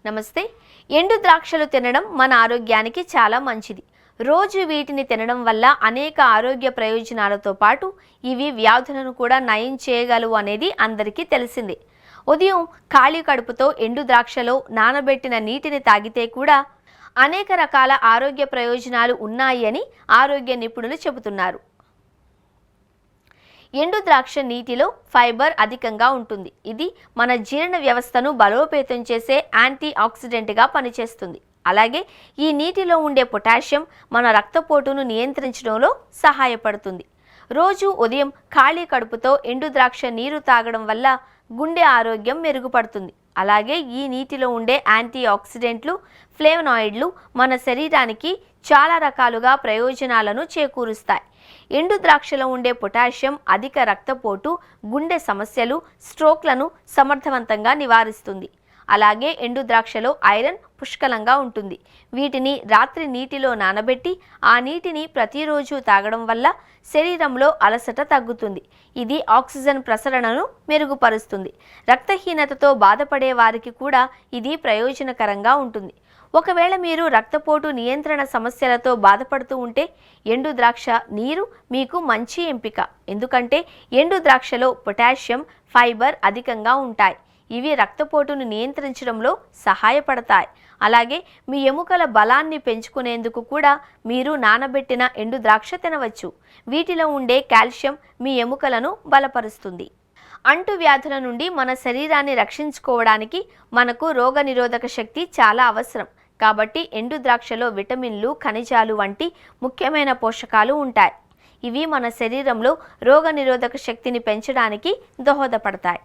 నమస్తే. ఎండు ద్రాక్షలు తినడం మన ఆరోగ్యానికి చాలా మంచిది. రోజు వీటిని తినడం వల్ల అనేక ఆరోగ్య ప్రయోజనాలతో పాటు ఇవి వ్యాధులను కూడా నయం చేయగలవు అనేది అందరికీ తెలిసిందే. ఉదయం ఖాళీ కడుపుతో ఎండు ద్రాక్షలో నానబెట్టిన నీటిని తాగితే కూడా అనేక రకాల ఆరోగ్య ప్రయోజనాలు ఉన్నాయి అని ఆరోగ్య నిపుణులు చెబుతున్నారు. ఎండు ద్రాక్ష నీటిలో ఫైబర్ అధికంగా ఉంటుంది. ఇది మన జీర్ణ వ్యవస్థను బలోపేతం చేసే యాంటీ ఆక్సిడెంట్గా పనిచేస్తుంది. అలాగే ఈ నీటిలో ఉండే పొటాషియం మన రక్తపోటును నియంత్రించడంలో సహాయపడుతుంది. రోజు ఉదయం ఖాళీ కడుపుతో ఎండు ద్రాక్ష నీరు తాగడం వల్ల గుండె ఆరోగ్యం మెరుగుపడుతుంది. అలాగే ఈ నీటిలో ఉండే యాంటీ ఆక్సిడెంట్లు, ఫ్లేవనాయిడ్లు మన శరీరానికి చాలా రకాలుగా ప్రయోజనాలను చేకూరుస్తాయి. ఎండు ద్రాక్షలో ఉండే పొటాషియం అధిక రక్తపోటు, గుండె సమస్యలు, స్ట్రోక్లను సమర్థవంతంగా నివారిస్తుంది. అలాగే ఎండు ద్రాక్షలో ఐరన్ పుష్కలంగా ఉంటుంది. వీటిని రాత్రి నీటిలో నానబెట్టి ఆ నీటిని ప్రతిరోజు తాగడం వల్ల శరీరంలో అలసట తగ్గుతుంది. ఇది ఆక్సిజన్ ప్రసరణను మెరుగుపరుస్తుంది. రక్తహీనతతో బాధపడే వారికి కూడా ఇది ప్రయోజనకరంగా ఉంటుంది. ఒకవేళ మీరు రక్తపోటు నియంత్రణ సమస్యలతో బాధపడుతూ ఉంటే ఎండు ద్రాక్ష నీరు మీకు మంచి ఎంపిక. ఎందుకంటే ఎండు ద్రాక్షలో పొటాషియం, ఫైబర్ అధికంగా ఉంటాయి. ఇవి రక్తపోటును నియంత్రించడంలో సహాయపడతాయి. అలాగే మీ ఎముకల బలాన్ని పెంచుకునేందుకు కూడా మీరు నానబెట్టిన ఎండు ద్రాక్ష తినవచ్చు. వీటిలో ఉండే కాల్షియం మీ ఎముకలను బలపరుస్తుంది. అంటువ్యాధుల నుండి మన శరీరాన్ని రక్షించుకోవడానికి మనకు రోగనిరోధక శక్తి చాలా అవసరం. కాబట్టి ఎండు ద్రాక్షలో విటమిన్లు, ఖనిజాలు వంటి ముఖ్యమైన పోషకాలు ఉంటాయి. ఇవి మన శరీరంలో రోగనిరోధక శక్తిని పెంచడానికి దోహదపడతాయి.